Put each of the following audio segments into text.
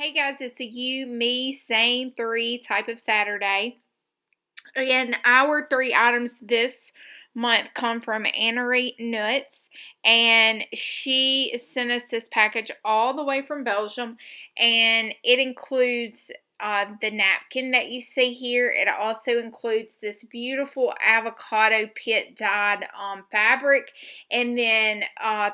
Hey guys, it's a you, me, same three type of Saturday. And our three items this month come from Annery Nuts. And she sent us this package all the way from Belgium. And it includes the napkin that you see here. It also includes this beautiful avocado pit dyed fabric. And then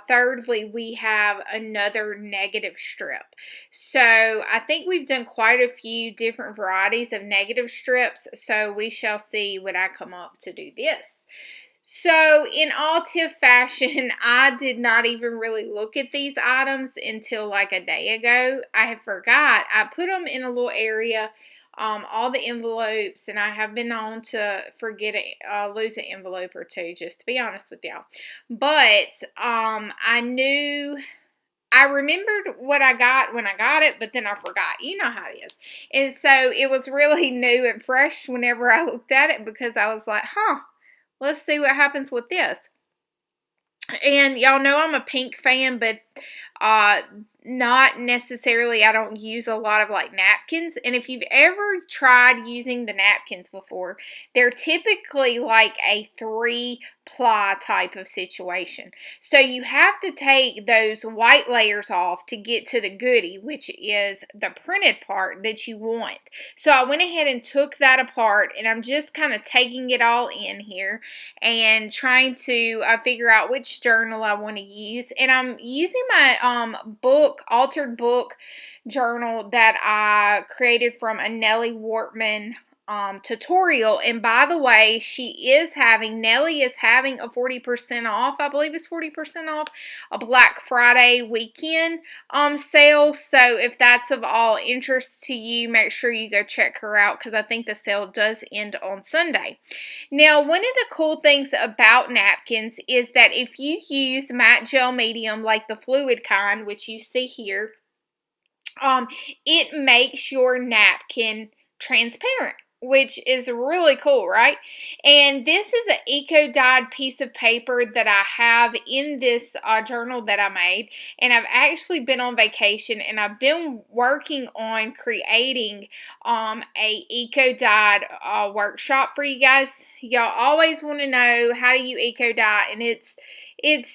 thirdly, we have another negative strip. So I think we've done quite a few different varieties of negative strips. So we shall see what I come up to do this. So in all Tiff fashion, I did not even really look at these items until like a day ago. I forgot. I put them in a little area, all the envelopes, and I have been known to forget lose an envelope or two, just to be honest with y'all. But I remembered what I got when I got it, but then I forgot. You know how it is. And so it was really new and fresh whenever I looked at it because I was like, let's see what happens with this. And y'all know I'm a pink fan, but not necessarily, I don't use a lot of like napkins. And if you've ever tried using the napkins before, they're typically like a 3-ply type of situation. So you have to take those white layers off to get to the goodie, which is the printed part that you want. So I went ahead and took that apart, and I'm just kind of taking it all in here and trying to figure out which journal I want to use. And I'm using my altered book journal that I created from a Nellie Wortman tutorial. And by the way, Nellie is having a 40% off. I believe it's 40% off a Black Friday weekend sale. So if that's of all interest to you, make sure you go check her out because I think the sale does end on Sunday. Now, one of the cool things about napkins is that if you use matte gel medium like the fluid kind, which you see here, it makes your napkin transparent, which is really cool, right? And this is an eco-dyed piece of paper that I have in this journal that I made. And I've actually been on vacation and I've been working on creating a eco-dyed workshop for you guys. Y'all always want to know how do you eco-dye, and it's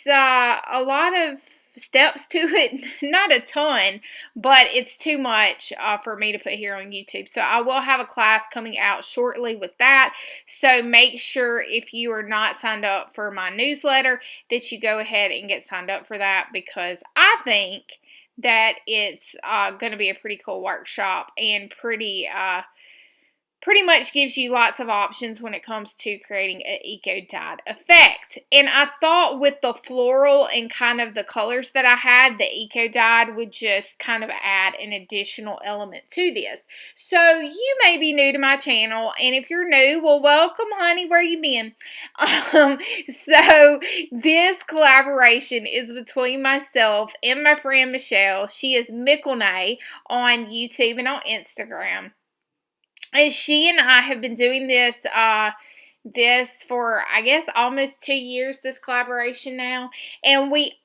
a lot of steps to it, not a ton, but it's too much for me to put here on YouTube. So I will have a class coming out shortly with that. So make sure if you are not signed up for my newsletter that you go ahead and get signed up for that, because I think that it's going to be a pretty cool workshop and pretty much gives you lots of options when it comes to creating an eco-dyed effect. And I thought with the floral and kind of the colors that I had, the eco-dyed would just kind of add an additional element to this. So you may be new to my channel, and if you're new, well, welcome, honey. Where you been? So this collaboration is between myself and my friend Michelle. She is Mickelnay on YouTube and on Instagram. And she and I have been doing this for, I guess, almost 2 years, this collaboration now. And we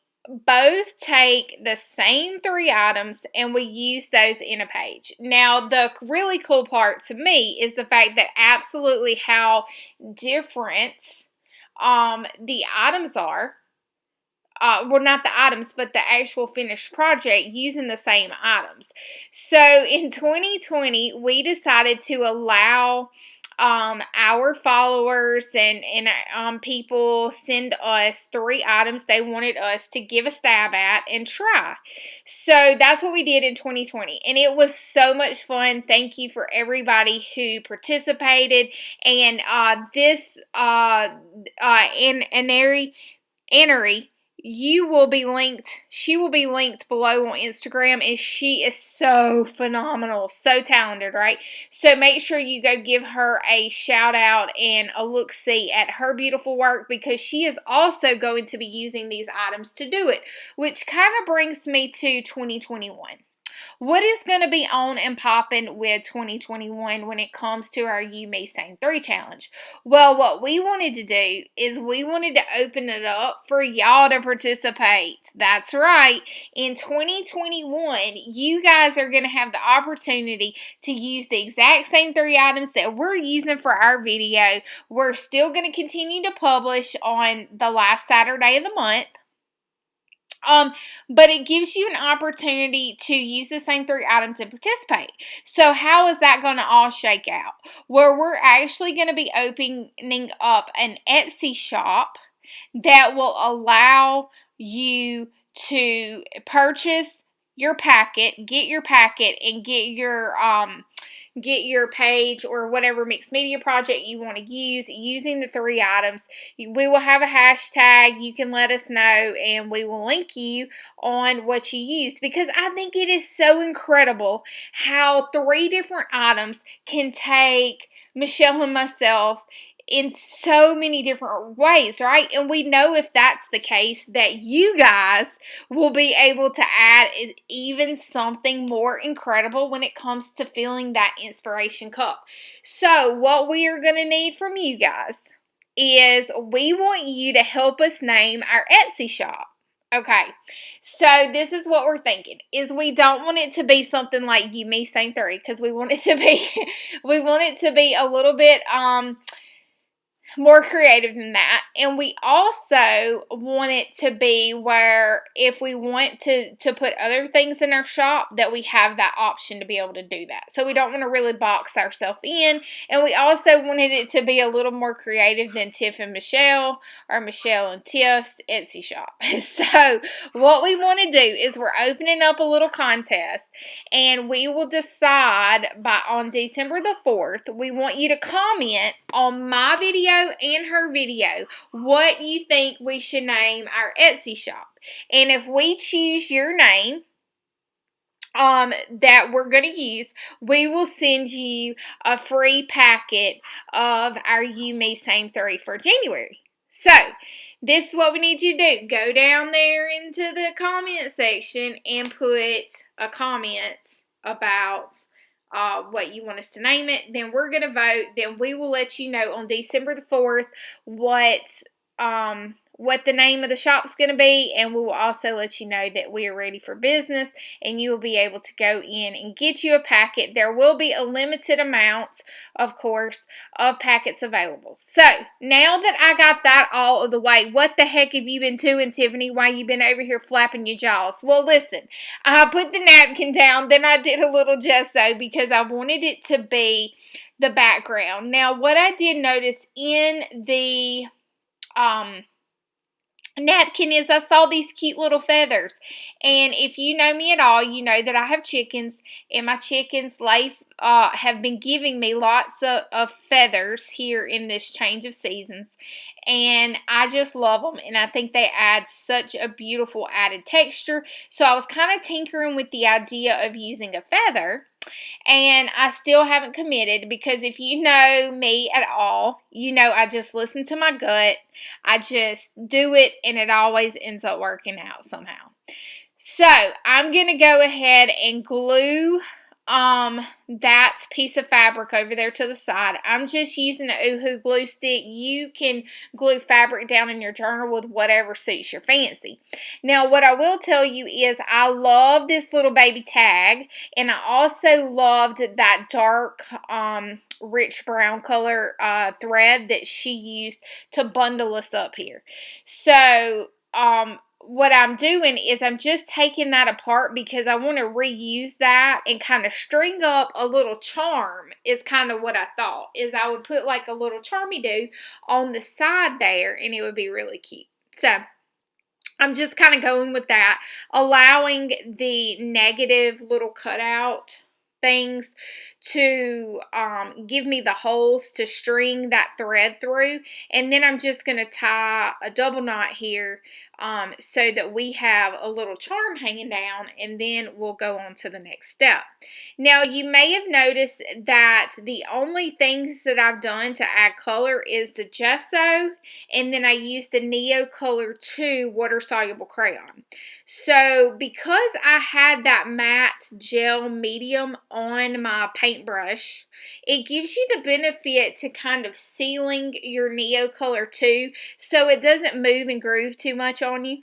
both take the same 3 items and we use those in a page. Now, the really cool part to me is the fact that absolutely how different the items are. Well, not the items, but the actual finished project using the same items. So in 2020, we decided to allow our followers and people send us 3 items they wanted us to give a stab at and try. So that's what we did in 2020, and it was so much fun. Thank you for everybody who participated. And this Annery, she will be linked below on Instagram, and she is so phenomenal, so talented, right? So make sure you go give her a shout out and a look-see at her beautiful work, because she is also going to be using these items to do it, which kind of brings me to 2021. What is going to be on and popping with 2021 when it comes to our You Me Same 3 challenge? Well, what we wanted to do is we wanted to open it up for y'all to participate. That's right. In 2021, you guys are going to have the opportunity to use the exact same 3 items that we're using for our video. We're still going to continue to publish on the last Saturday of the month. But it gives you an opportunity to use the same 3 items and participate. So how is that going to all shake out? Well, we're actually going to be opening up an Etsy shop that will allow you to purchase your packet, and get your page or whatever mixed media project you want to use using the 3 items. We will have a hashtag. You can let us know and we will link you on what you used, because I think it is so incredible how 3 different items can take Michelle and myself in so many different ways, right? And we know if that's the case that you guys will be able to add even something more incredible when it comes to filling that inspiration cup. So what we are going to need from you guys is we want you to help us name our Etsy shop. Okay, so this is what we're thinking, is we don't want it to be something like You Me Same 3, because we want it to be a little bit more creative than that. And we also want it to be where if we want to put other things in our shop, that we have that option to be able to do that. So we don't want to really box ourselves in. And we also wanted it to be a little more creative than Tiff and Michelle, or Michelle and Tiff's Etsy shop. So what we want to do is we're opening up a little contest, and we will decide on December the 4th, we want you to comment on my video and her video what you think we should name our Etsy shop. And if we choose your name that we're going to use, we will send you a free packet of our You Me Same 3 for January. So this is what we need you to do. Go down there into the comment section and put a comment about what you want us to name it. Then we're going to vote. Then we will let you know on December the 4th what the name of the shop's going to be, and we will also let you know that we are ready for business, and you will be able to go in and get you a packet. There will be a limited amount, of course, of packets available. So now that I got that all of the way, what the heck have you been doing, Tiffany? Why you been over here flapping your jaws? Well, listen, I put the napkin down, then I did a little gesso because I wanted it to be the background. Now, what I did notice in the napkin is I saw these cute little feathers. And if you know me at all, you know that I have chickens, and my chickens have been giving me lots of feathers here in this change of seasons, and I just love them, and I think they add such a beautiful added texture. So I was kind of tinkering with the idea of using a feather, and I still haven't committed, because if you know me at all, you know I just listen to my gut. I just do it, and it always ends up working out somehow. So I'm going to go ahead and glue that piece of fabric over there to the side. I'm just using an Oohoo glue stick. You can glue fabric down in your journal with whatever suits your fancy. Now, what I will tell you is I love this little baby tag, and I also loved that dark rich brown color thread that she used to bundle us up here. So what I'm doing is I'm just taking that apart because I want to reuse that and kind of string up a little charm, is kind of what I thought, is I would put like a little charmy-do on the side there, and it would be really cute. So I'm just kind of going with that, allowing the negative little cutout things to give me the holes to string that thread through, and then I'm just going to tie a double knot here so that we have a little charm hanging down, and then we'll go on to the next step. Now, you may have noticed that the only things that I've done to add color is the gesso, and then I used the Neo Color 2 water soluble crayon. So because I had that matte gel medium on my paintbrush, it gives you the benefit to kind of sealing your Neo Color 2 so it doesn't move and groove too much on you.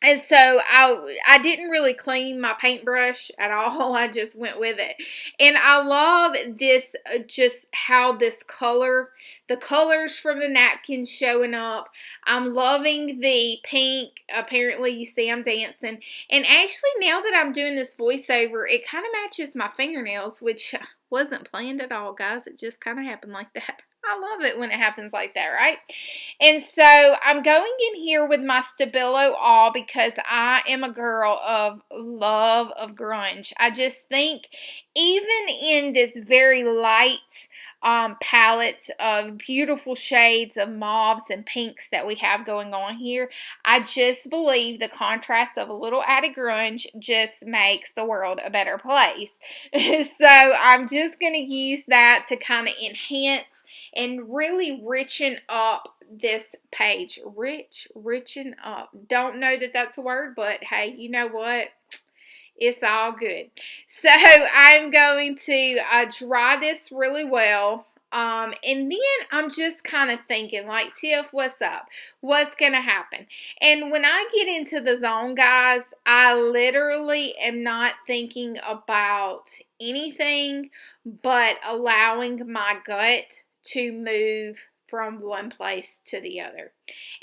And so I didn't really clean my paintbrush at all. I just went with it. And I love this, just how this color, the colors from the napkins showing up. I'm loving the pink. Apparently you see I'm dancing. And actually now that I'm doing this voiceover, it kind of matches my fingernails, which wasn't planned at all, guys. It just kind of happened like that. I love it when it happens like that, right? And so I'm going in here with my Stabilo All because I am a girl of love of grunge. I just think even in this very light palette of beautiful shades of mauves and pinks that we have going on here, I just believe the contrast of a little added grunge just makes the world a better place. So I'm just going to use that to kind of enhance and really richen up this page. Richen up. Don't know that that's a word, but hey, you know what? It's all good. So I'm going to dry this really well. And then I'm just kind of thinking, like, Tiff, what's up? What's going to happen? And when I get into the zone, guys, I literally am not thinking about anything but allowing my gut to move from one place to the other.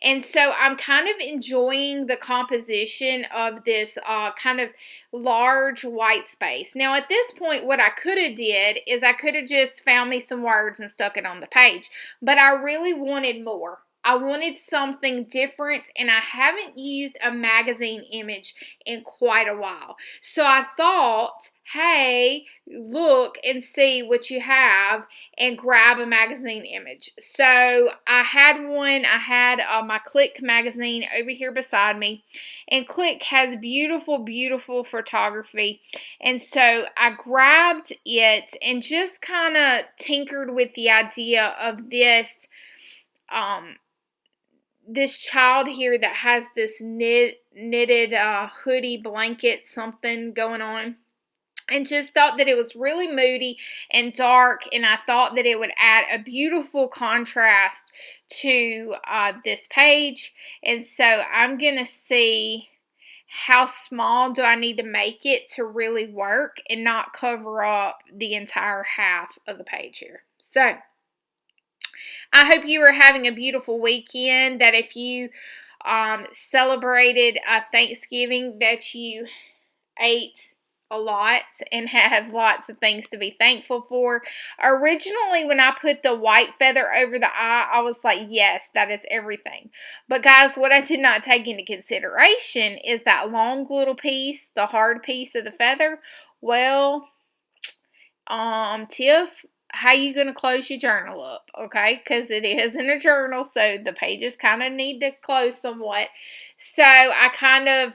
And so I'm kind of enjoying the composition of this kind of large white space. Now at this point, what I could have did is I could have just found me some words and stuck it on the page, but I really wanted more. I wanted something different, and I haven't used a magazine image in quite a while. So I thought, hey, look and see what you have and grab a magazine image. So I had one. I had my Click magazine over here beside me, and Click has beautiful, beautiful photography. And so I grabbed it and just kind of tinkered with the idea of this this child here that has this knitted hoodie blanket something going on, and just thought that it was really moody and dark, and I thought that it would add a beautiful contrast to this page. And so I'm gonna see how small do I need to make it to really work and not cover up the entire half of the page here. So I hope you are having a beautiful weekend, that if you celebrated Thanksgiving, that you ate a lot and have lots of things to be thankful for. Originally, when I put the white feather over the eye, I was like, yes, that is everything. But guys, what I did not take into consideration is that long little piece, the hard piece of the feather. Well, Tiff, how you going to close your journal up, okay? Because it is in a journal, so the pages kind of need to close somewhat. So I kind of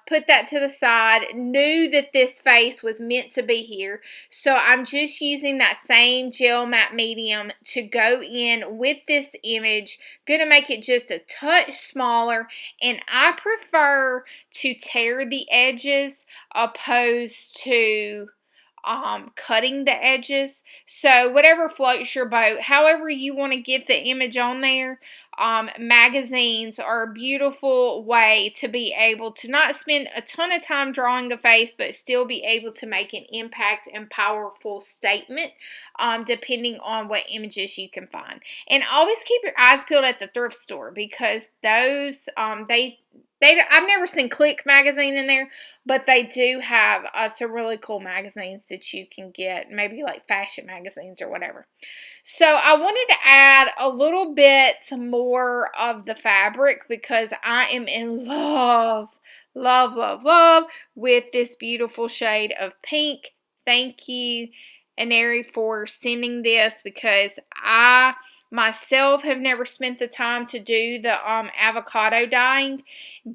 put that to the side, knew that this face was meant to be here. So I'm just using that same gel matte medium to go in with this image. Going to make it just a touch smaller, and I prefer to tear the edges opposed to cutting the edges. So whatever floats your boat, however you want to get the image on there, magazines are a beautiful way to be able to not spend a ton of time drawing a face, but still be able to make an impact and powerful statement, depending on what images you can find. And always keep your eyes peeled at the thrift store, because those, I've never seen Click magazine in there, but they do have some really cool magazines that you can get, maybe like fashion magazines or whatever. So I wanted to add a little bit more of the fabric because I am in love, love, love, love with this beautiful shade of pink. thank you, Aneri, for sending this, because I myself have never spent the time to do the avocado dyeing,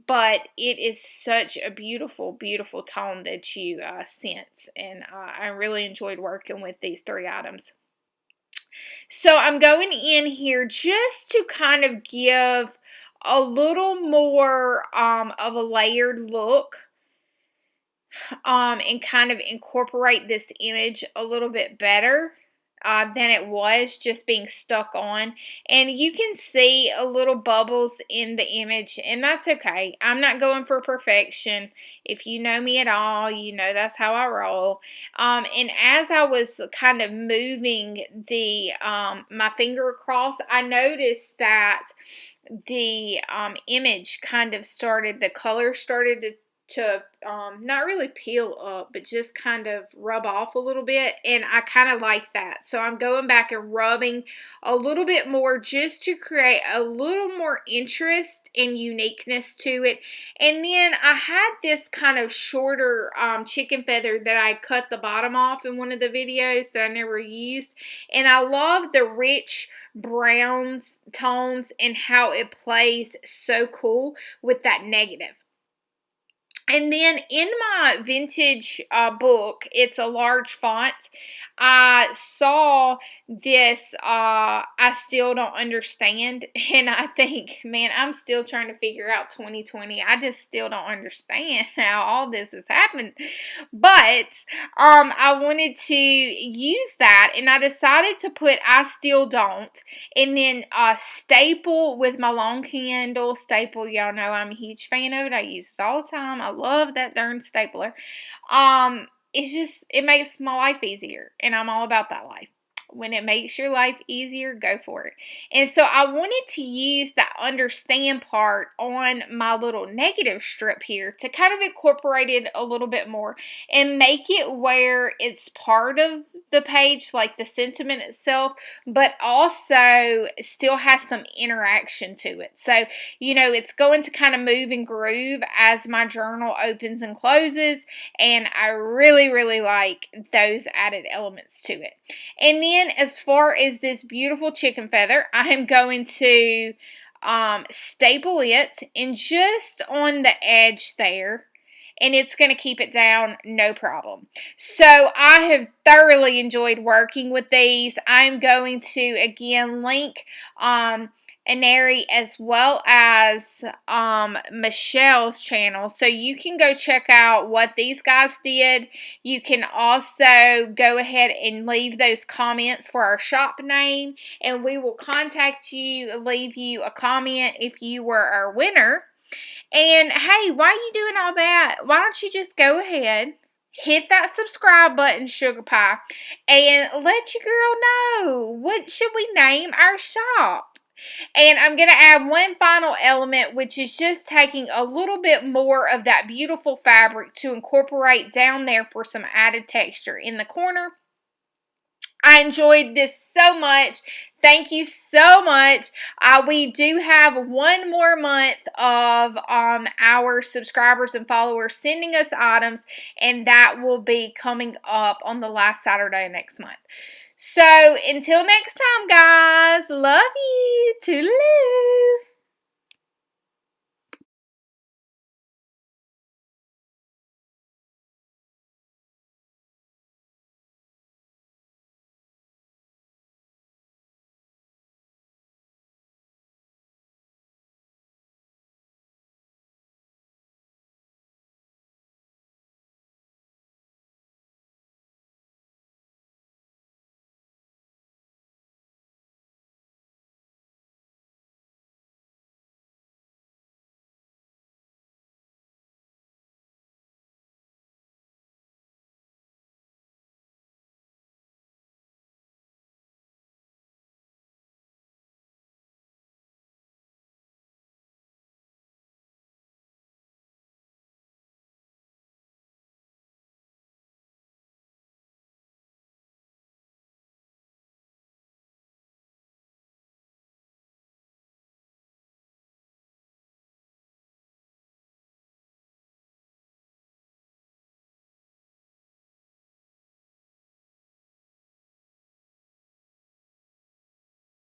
but it is such a beautiful, beautiful tone that you sent, and I really enjoyed working with these 3 items. So I'm going in here just to kind of give a little more of a layered look, and kind of incorporate this image a little bit better than it was just being stuck on. And you can see a little bubbles in the image, and that's okay. I'm not going for perfection. If you know me at all, you know that's how I roll. And as I was kind of moving the my finger across, I noticed that the image kind of started, the color started to not really peel up, but just kind of rub off a little bit, and I kind of like that. So I'm going back and rubbing a little bit more just to create a little more interest and uniqueness to it. And then I had this kind of shorter chicken feather that I cut the bottom off in one of the videos that I never used, and I love the rich browns tones and how it plays so cool with that negative. And then in my vintage book, it's a large font. I saw this, I still don't understand. And I think, man, I'm still trying to figure out 2020. I just still don't understand how all this has happened. But I wanted to use that, and I decided to put I still don't. And then staple with my long handle staple. Y'all know I'm a huge fan of it. I use it all the time. I love that darn stapler. It makes my life easier, and I'm all about that life. When it makes your life easier, go for it. And so I wanted to use that understand part on my little negative strip here to kind of incorporate it a little bit more and make it where it's part of the page, like the sentiment itself, but also still has some interaction to it. So, you know, it's going to kind of move and groove as my journal opens and closes, and I really, really like those added elements to it. And then as far as this beautiful chicken feather, I am going to staple it and just on the edge there, and it's going to keep it down no problem. So I have thoroughly enjoyed working with these. I'm going to again link Aneri as well as Michelle's channel, so you can go check out what these guys did. You can also go ahead and leave those comments for our shop name, and we will contact you, leave you a comment if you were our winner. And hey, why are you doing all that? Why don't you just go ahead, hit that subscribe button, Sugar Pie, and let your girl know, what should we name our shop? And I'm going to add one final element, which is just taking a little bit more of that beautiful fabric to incorporate down there for some added texture in the corner. I enjoyed this so much. Thank you so much. We do have one more month of our subscribers and followers sending us items, and that will be coming up on the last Saturday of next month. So until next time, guys, love you. Toodaloo.